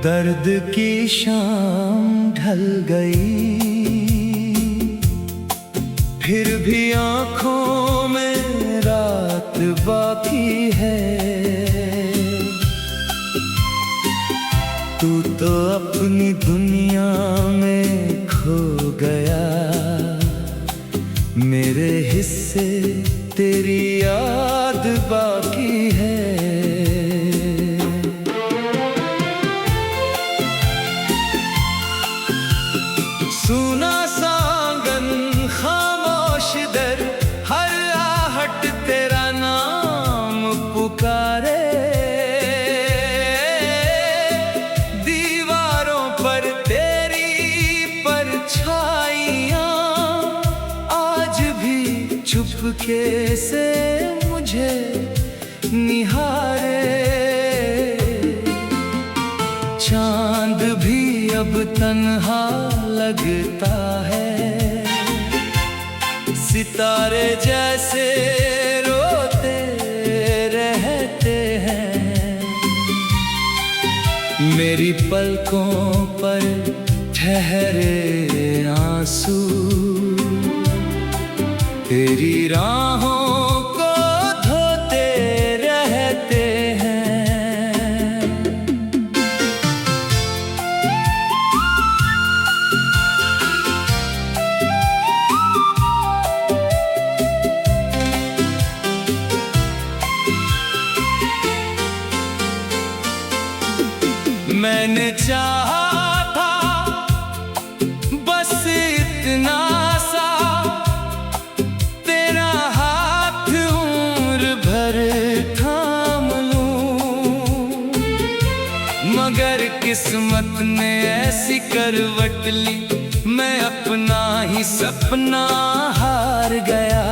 दर्द की शाम ढल गई, फिर भी आँखों में रात बाकी है। तू तो अपनी दुनिया में खो गया, मेरे हिस्से तेरी याद बाकी है। सुना सांगन खामोश दर, हर आहट तेरा नाम पुकारे। दीवारों पर तेरी परछाइयाँ आज भी चुपके से मुझे निहारे। चांद भी अब तन्हा लगता है, सितारे जैसे रोते रहते हैं। मेरी पलकों पर ठहरे आंसू तेरी राहों को धोते रहते हैं। मैंने चाहा था बस इतना सा, तेरा हाथ उम्र भर थाम लूं, मगर किस्मत ने ऐसी करवट ली, मैं अपना ही सपना हार गया।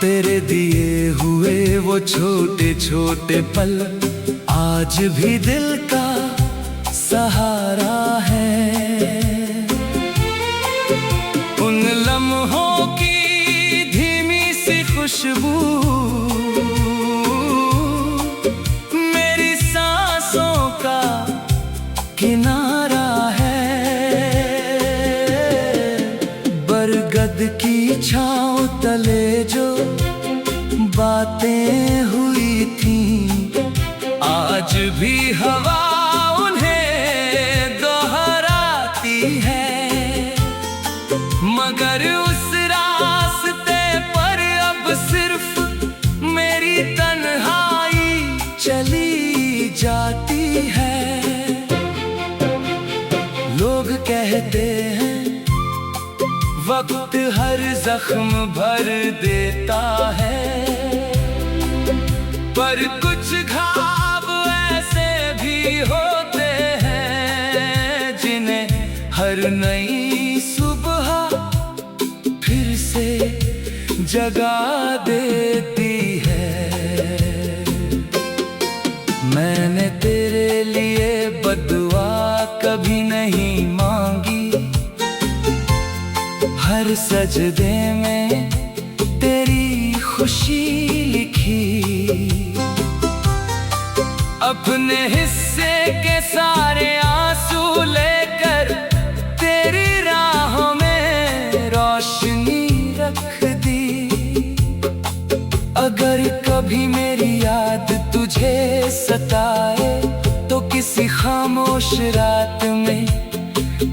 तेरे दिए हुए वो छोटे छोटे पल आज भी दिल का सहारा है। उन लम्हों की धीमी सी खुशबू मेरी सांसों का किनारा है। बरगद की छांव तले जो बातें हुई थी, आज भी हवा उन्हें दोहराती है। मगर उस रास्ते पर अब सिर्फ मेरी तन्हाई चली जाती है। लोग कहते हैं वक्त हर जख्म भर देता है, पर कुछ घाव ऐसे भी होते हैं जिन्हें हर नई सुबह फिर से जगा देती है। मैंने तेरे लिए बदुआ कभी नहीं मांगी, हर सजदे में तेरी खुशी लिखी। अपने हिस्से के सारे आंसू लेकर तेरी राहों में रोशनी रख दी। अगर कभी मेरी याद तुझे सताए तो किसी खामोश रात में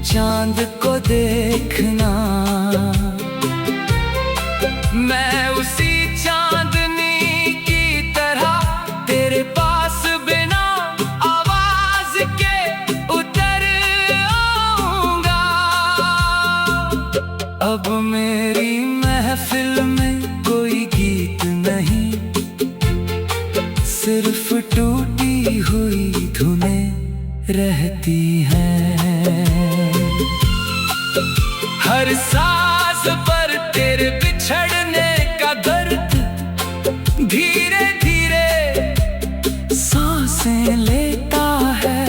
चांद को देखना। मैं उसी चांदनी की तरह तेरे पास बिना आवाज के उतर आऊंगा। अब मेरी महफिल में कोई गीत नहीं, सिर्फ टूटी हुई धुनें रहती हैं। हर सांस पर तेरे बिछड़ने का दर्द धीरे धीरे सांसें लेता है।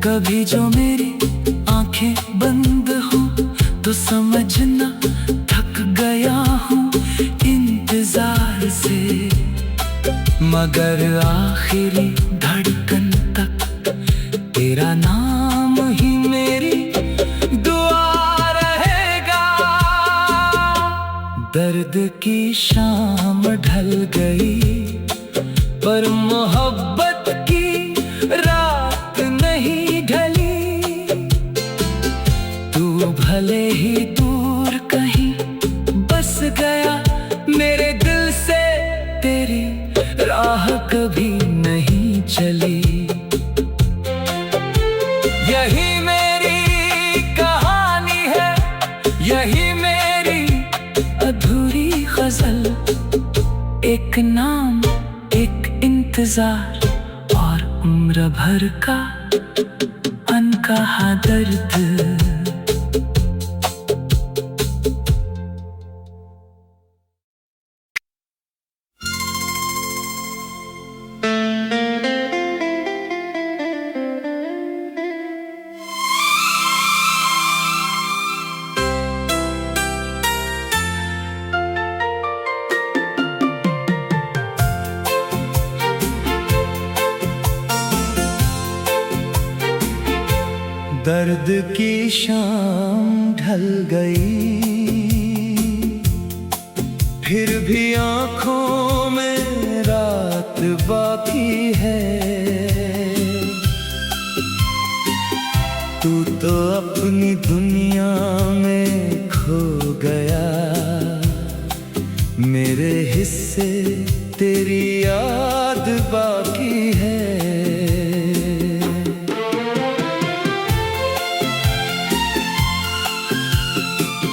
कभी जो मेरी आंखें बंद हो तो समझना थक गया हूँ इंतजार से। मगर आखिरी धड़कन तक तेरा नाम ही मेरी दुआ रहेगा। दर्द की शाम ढल गई पर मोहब्बत की रात नहीं ढली। तू भले ही दूर कहीं बस गया मेरे दिल से, तेरी राह कभी नहीं चली। यही मेरी कहानी है, यही मेरी अधूरी गजल। एक नाम, एक इंतजार और उम्र भर का अनकहा दर्द। दर्द की शाम ढल गई फिर भी आँखों में रात बाकी है। तू तो अपनी दुनिया में खो गया, मेरे हिस्से तेरी याद बाकी है।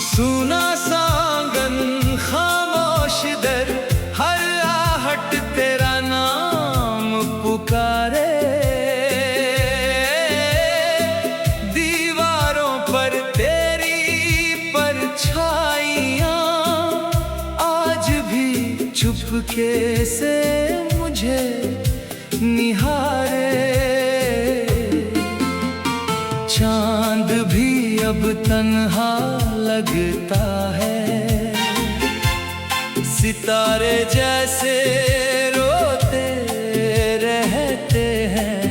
सुना सांगन खामोश दर, हर आहट तेरा नाम पुकारे। दीवारों पर तेरी परछाइयाँ आज भी चुपके से मुझे निहारे। चांद भी अब तन्हा लगता है, सितारे जैसे रोते रहते हैं।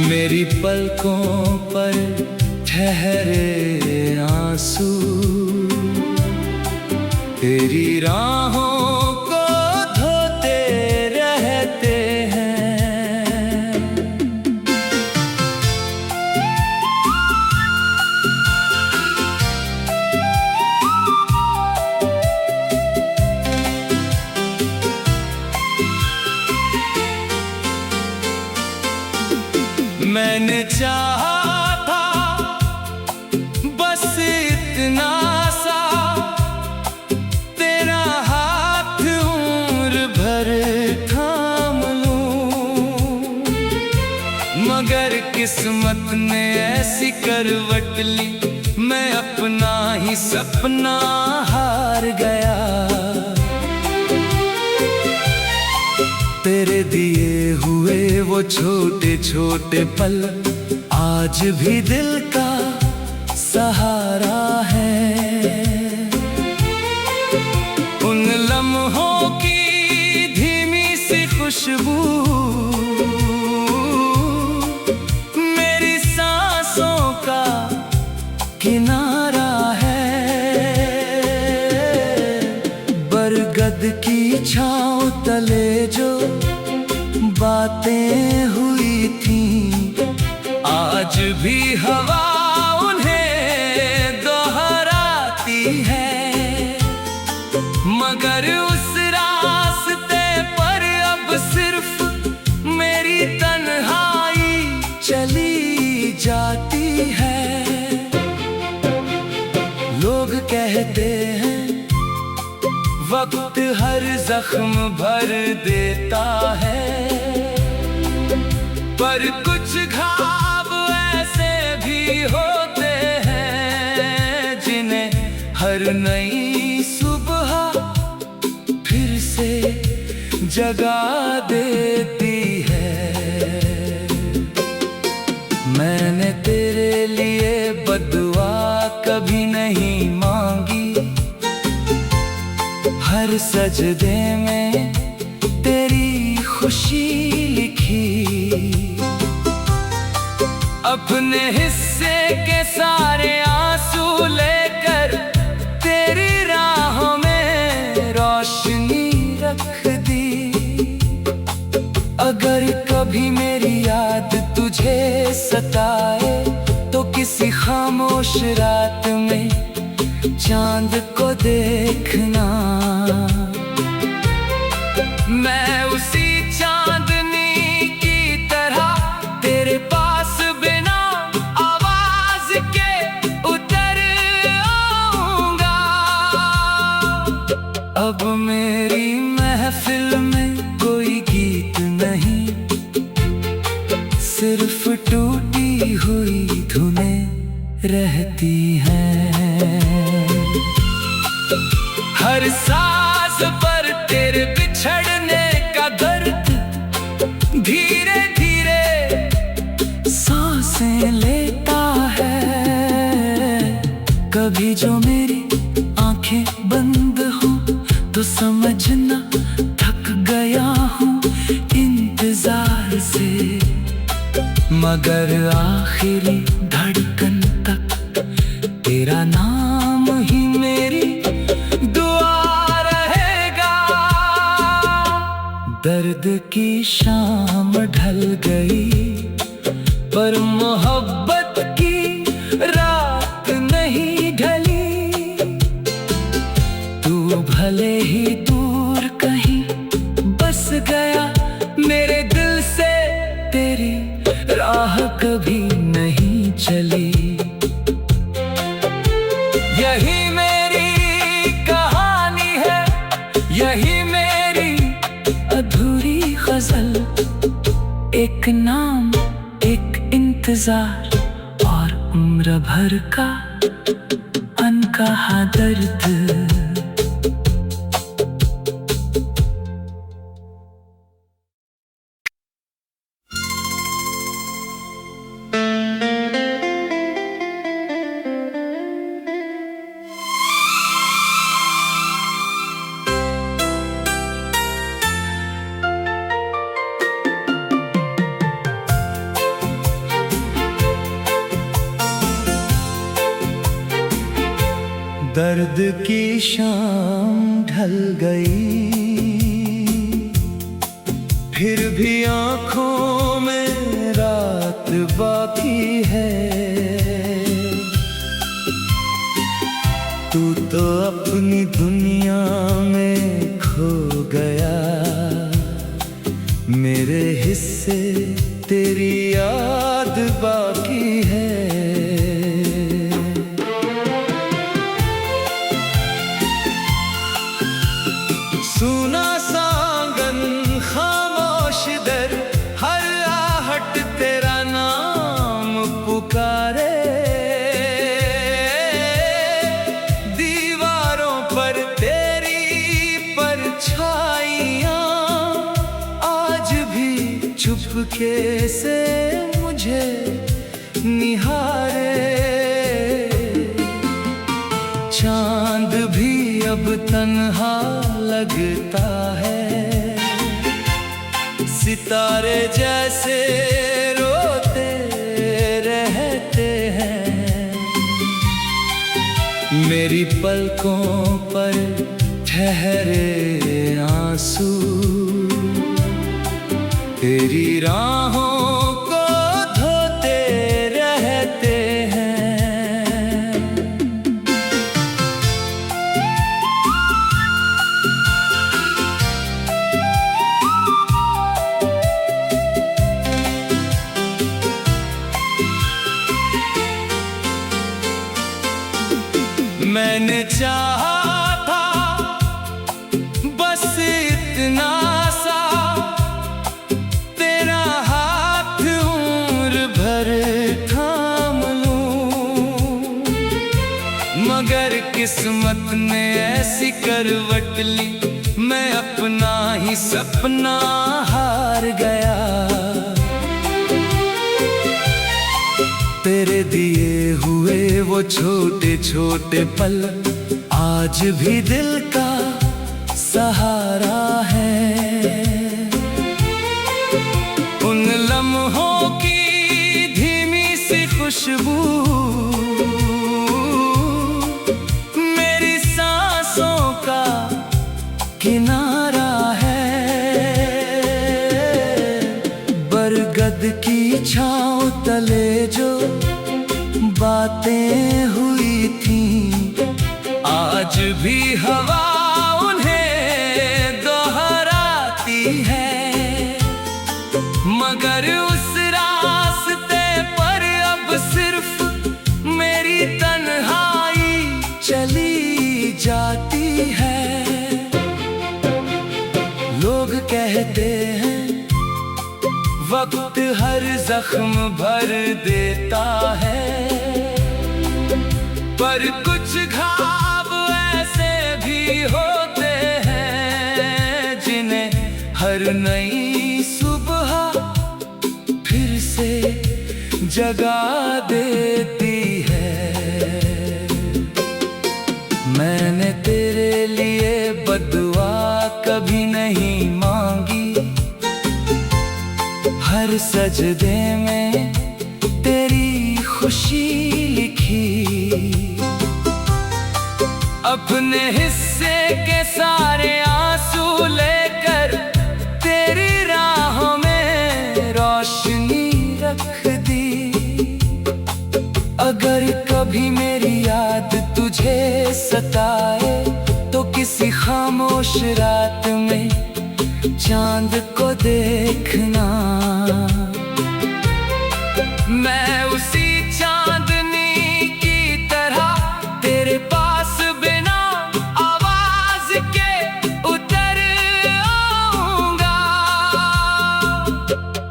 मेरी पलकों पर ठहरे आंसू तेरी राहों को धोते रहते हैं। मैंने चाहा था बस इतना सा, तेरा हाथ उम्र भर थाम लूं। मगर किस्मत ने ऐसी करवट ली, मैं अपना ही सपना हार गया। तेरे दिए हुए वो छोटे छोटे पल आज भी दिल का सहारा है। उन लम्हों की धीमी सी खुशबू मेरी सांसों का किनारा है। बरगद की छाँव तले जो बातें हुई थी, आज भी हवा उन्हें दोहराती है। मगर उस रास्ते पर अब सिर्फ मेरी तन्हाई चली जाती है। लोग कहते हैं वक्त हर जख्म भर देता है, पर कुछ घाव ऐसे भी होते हैं जिन्हें हर नई सुबह फिर से जगा देती है। मैंने तेरे लिए बदुआ कभी नहीं मांगी, हर सजदे में अपने हिस्से के सारे आंसू लेकर तेरी राहों में रोशनी रख दी। अगर कभी मेरी याद तुझे सताए तो किसी खामोश रात में चांद को देखना। मैं उसी चांदनी की तरह तेरे पास बिना आवाज के उतर आऊंगा। अब मेरी महफिल में कोई गीत नहीं, सिर्फ टूटी हुई धुनें रहती हैं। हर सांस पर तेरे बिछड़ने का दर्द धीरे धीरे सांसें लेता है। कभी जो मेरी आंखें बंद हो तो समझना थक गया हूँ इंतजार से। मगर आखिरी धड़कन तक तेरा नाम ही मेरी दुआ रहेगा। दर्द की शाम ढल गई पर मोहब्बत की रात नहीं ढली। तू भले ही दूर कहीं बस गया मेरे दिल से, तेरी राह कभी नहीं चली। यही मेरी कहानी है, यही मेरी अधूरी गजल। एक नाम, एक इंतजार और उम्र भर का अनकहा दर्द। दर्द की शाम ढल गई फिर भी आंखों में रात बाकी है। तू तो अपनी दुनिया में खो गया, मेरे हिस्से तेरी याद बाकी है। सुना सांगन खामोश दर, हर आहट तेरा नाम पुकारे। दीवारों पर तेरी परछाइयां आज भी चुपके से मुझे निहारे। चांद भी अब तन्हा लगता है, सितारे जैसे रोते रहते हैं। मेरी पलकों पर ठहरे आंसू तेरी राहों को धोते रहते हैं। मैंने चाहा था बस इतना सा, तेरा हाथ उम्र भर थाम लूं। मगर किस्मत ने ऐसी करवट ली, मैं अपना ही सपना हार गया। तेरे दिए हुए वो छोटे छोटे पल आज भी दिल का सहारा है। उन लम्हों की धीमी सी बातें हुई थी, आज भी हवा उन्हें दोहराती है। मगर उस रास्ते पर अब सिर्फ मेरी तन्हाई चली जाती है। लोग कहते हैं वक्त हर जख्म भर देता है, पर कुछ घाव ऐसे भी होते हैं जिन्हें हर नई सुबह फिर से जगा देती है। मैंने तेरे लिए बदुआ कभी नहीं मांगी, हर सजदे में तेरी खुशी लिखी। अपने हिस्से के सारे आंसू लेकर तेरी राहों में रोशनी रख दी। अगर कभी मेरी याद तुझे सताए तो किसी खामोश रात में चांद को देखना। मैं उसी चांदनी की तरह तेरे पास बिना आवाज के उतर आऊंगा।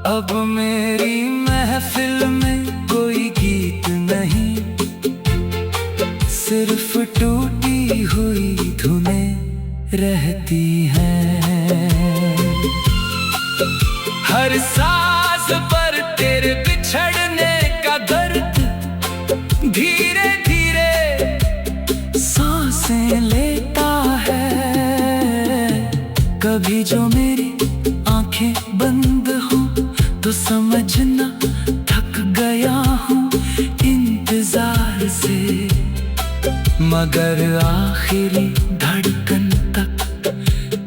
अब मेरी महफिल में कोई गीत नहीं, सिर्फ टूटी हुई धुनें रहती हैं। हर सांस पर तेरे बिछड़ने का दर्द धीरे धीरे सांसें लेता है। कभी जो मेरी आंखें बंद हो तो समझना थक गया हूँ इंतजार से। मगर आखिरी धड़कन तक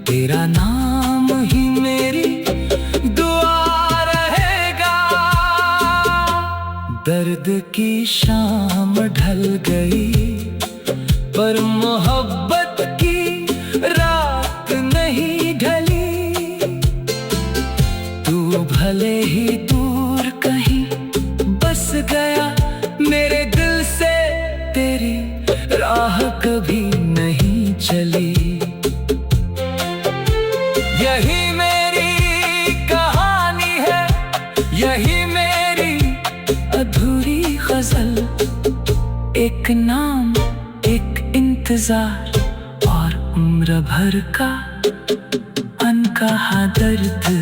तेरा नाम ही मेरी दुआ रहेगा। दर्द की शाम ढल गई पर मोहब्बत की रात नहीं ढली। तू भले ही दूर कहीं बस गया, मेरे दिल से तेरी राह कभी नहीं चली। यही मेरी कहानी है, यही मेरी अधूरी गजल। एक नाम, एक इंतजार और उम्र भर का अनकहा दर्द।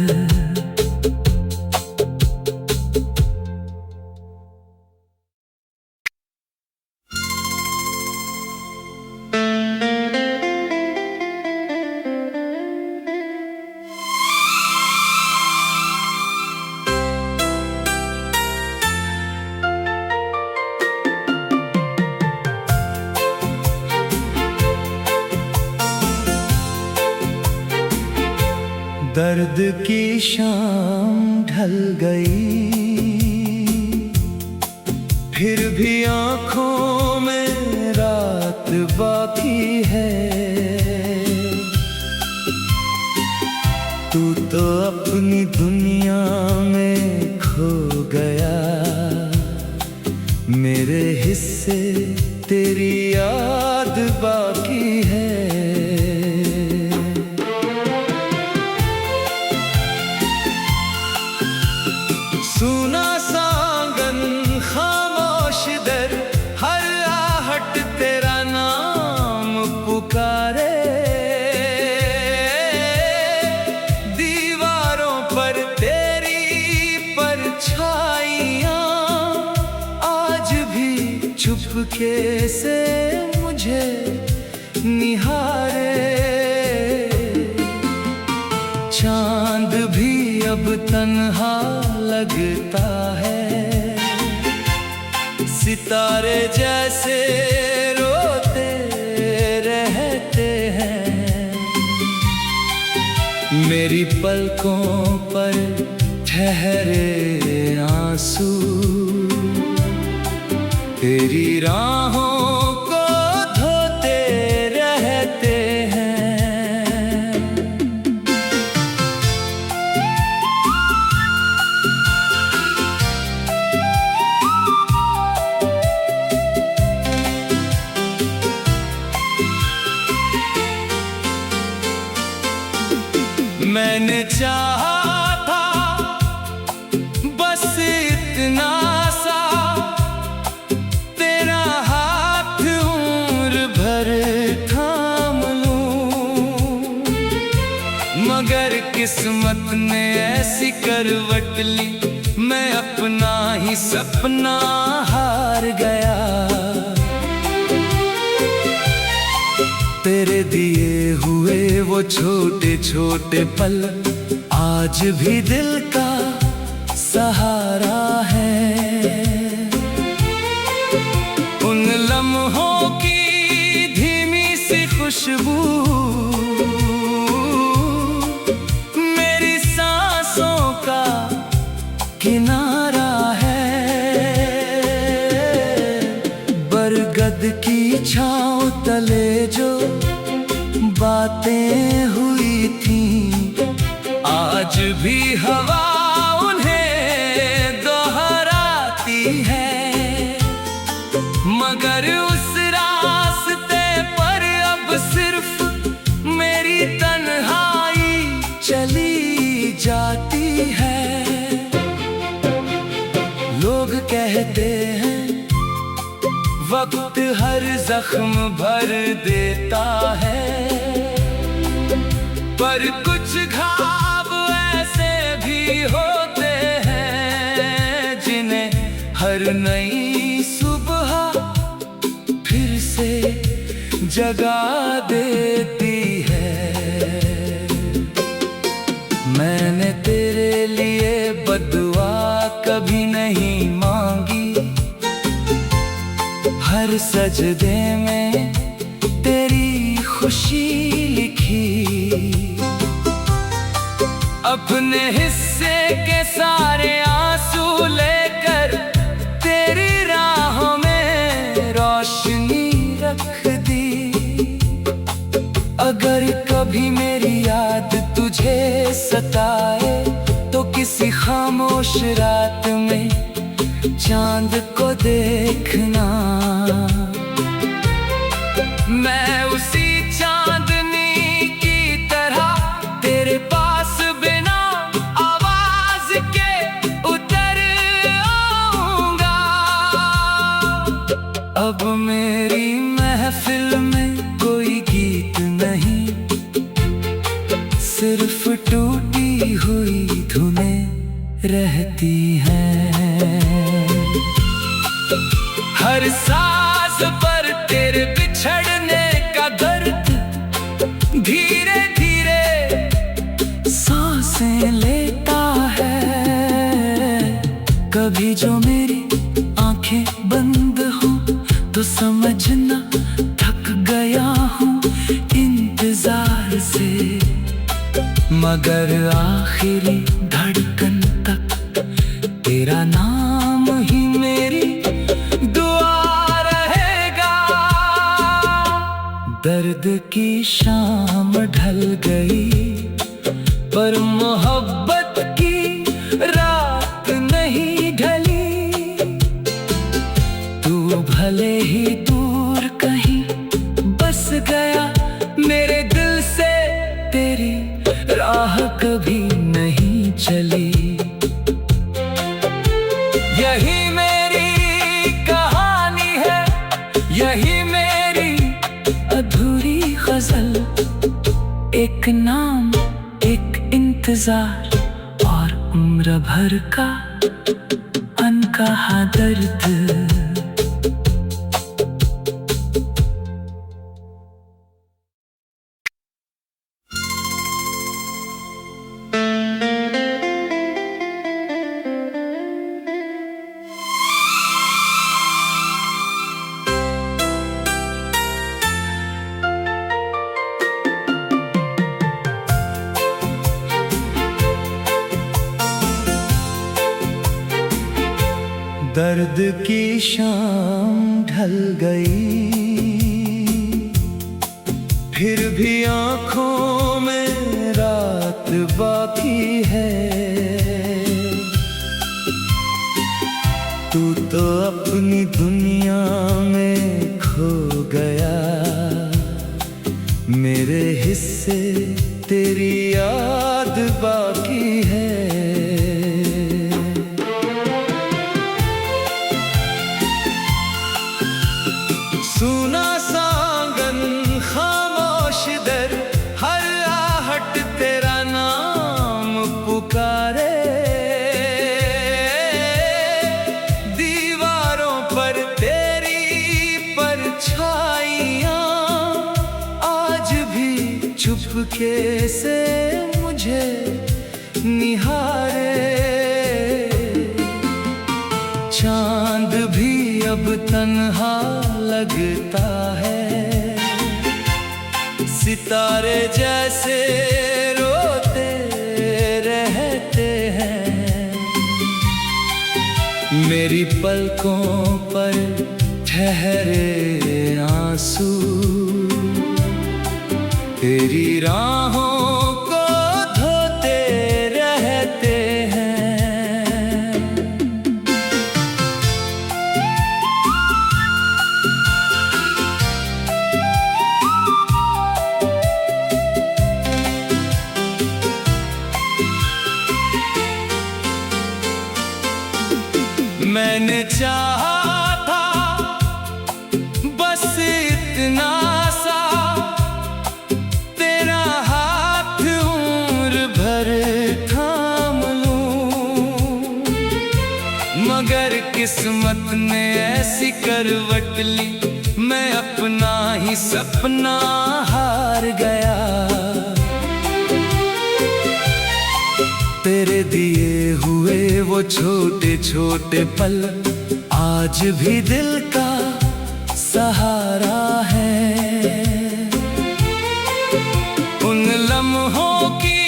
दर्द की शाम ढल गई, फिर भी आंखों में रात बाकी है। तू तो अपनी दुनिया में खो गया, मेरे हिस्से तेरी याद बाकी है। सुना सांगन खामोश दर, हर आहट तेरा नाम पुकारे। दीवारों पर तेरी परछाइयां आज भी चुपके से मुझे निहारे। चांद भी अब तन्हा लगता है, सितारे जैसे रोते रहते हैं। मेरी पलकों पर ठहरे आंसू तेरी भी राहों को धोते रहते हैं। मैंने चाहा था बस इतना सा, तेरा हाथ उम्र भर थाम लूं, मगर किस्मत ने ऐसी करवट ली, मैं अपना ही सपना हार गया। तेरे दिए हुए वो छोटे छोटे पल आज भी दिल का सहारा है। उन लम्हों की धीमी सी खुशबू मेरी सांसों का किनारा है। बरगद की छांव तले जो बातें हुई थी, आज भी हवा उन्हें दोहराती है। मगर उस रास्ते पर अब सिर्फ मेरी तन्हाई चली जाती है। लोग कहते हैं वक्त हर जख्म भर देता है, पर कुछ घाव ऐसे भी होते हैं जिन्हें हर नई सुबह फिर से जगा देती है। मैंने तेरे लिए बदुआ कभी नहीं मांगी, हर सजदे में तेरी खुशी लिखी। अपने हिस्से के सारे आंसू लेकर तेरी राहों में रोशनी रख दी। अगर कभी मेरी याद तुझे सताए तो किसी खामोश रात में चांद को देखना। मैं उसी चांदनी की तरह तेरे पास बिना आवाज के उतर आऊंगा। अब मेरी महफिल में कोई गीत नहीं, सिर्फ टूटी हुई धुनें रहती हैं। हर सांस पर तेरे बिछड़ने का दर्द धीरे धीरे सांसें लेता है। कभी जो मेरी आंखें बंद हो तो समझना थक गया हूँ इंतजार से, मगर आखिरी धड़कन तक तेरा नाम ही मेरी दुआ रहेगा। दर्द की शाम ढल गई पर मोहब्बत की रात नहीं ढली। तू भले ही दूर कहीं बस गया मेरे दिल से, तेरी राह कभी नहीं चली। यही मेरी कहानी है, यही मेरी अधूरी गजल। एक नाम, एक इंतजार और उम्र भर का अनकहा दर्द। दर्द की शाम ढल गई, फिर भी आंखों में रात बाकी है। तू तो अपनी दुनिया में खो गया, मेरे हिस्से तेरी याद बाकी है। सुना सांगन खामोश दर, हर आहट तेरा नाम पुकारे। दीवारों पर तेरी परछाइयां आज भी चुपके से मुझे निहारे। चांद भी अब तन्हा लगता है, सितारे जैसे रोते रहते हैं। मेरी पलकों पर ठहरे आंसू तेरी राहों को धोते रहते हैं। मैंने चाहा था बस इतना सा, तेरा हाथ उम्र भर थाम लूं, मगर किस्मत ने ऐसी करवट ली, मैं अपना ही सपना हार गया। तेरे दिए हुए वो छोटे छोटे पल आज भी दिल का सहारा है। उन लम्हों की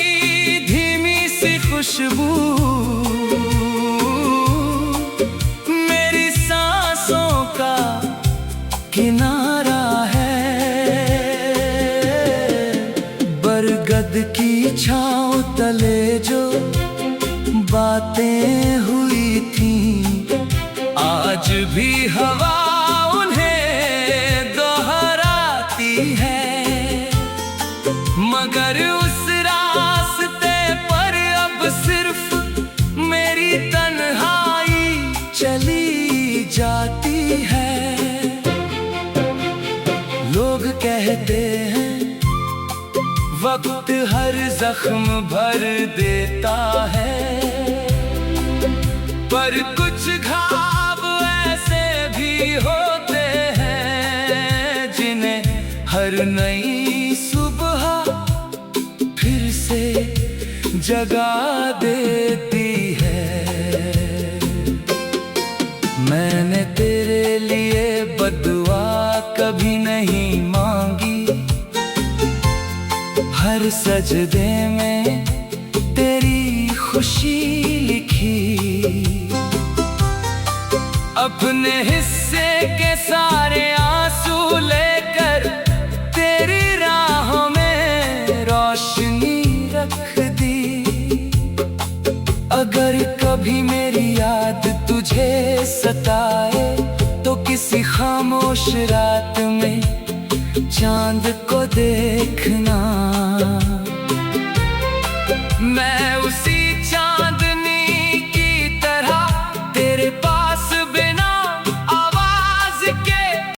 धीमी सी खुशबू मेरी सांसों का किनारा है। बरगद की छांव तले जो बातें हुई थी, आज भी हवा उन्हें दोहराती है। मगर उस रास्ते पर अब सिर्फ मेरी तन्हाई चली जाती है। लोग कहते हैं वक्त हर जख्म भर देता है, पर कुछ घाव ऐसे भी होते हैं जिन्हें हर नई सुबह फिर से जगा देती है। मैंने तेरे लिए बदुआ कभी नहीं मांगी, हर सजदे में तेरी खुशी लिखी। अपने हिस्से के सारे आंसू लेकर तेरी राहों में रोशनी रख दी। अगर कभी मेरी याद तुझे सताए तो किसी खामोश रात में चांद को देखना।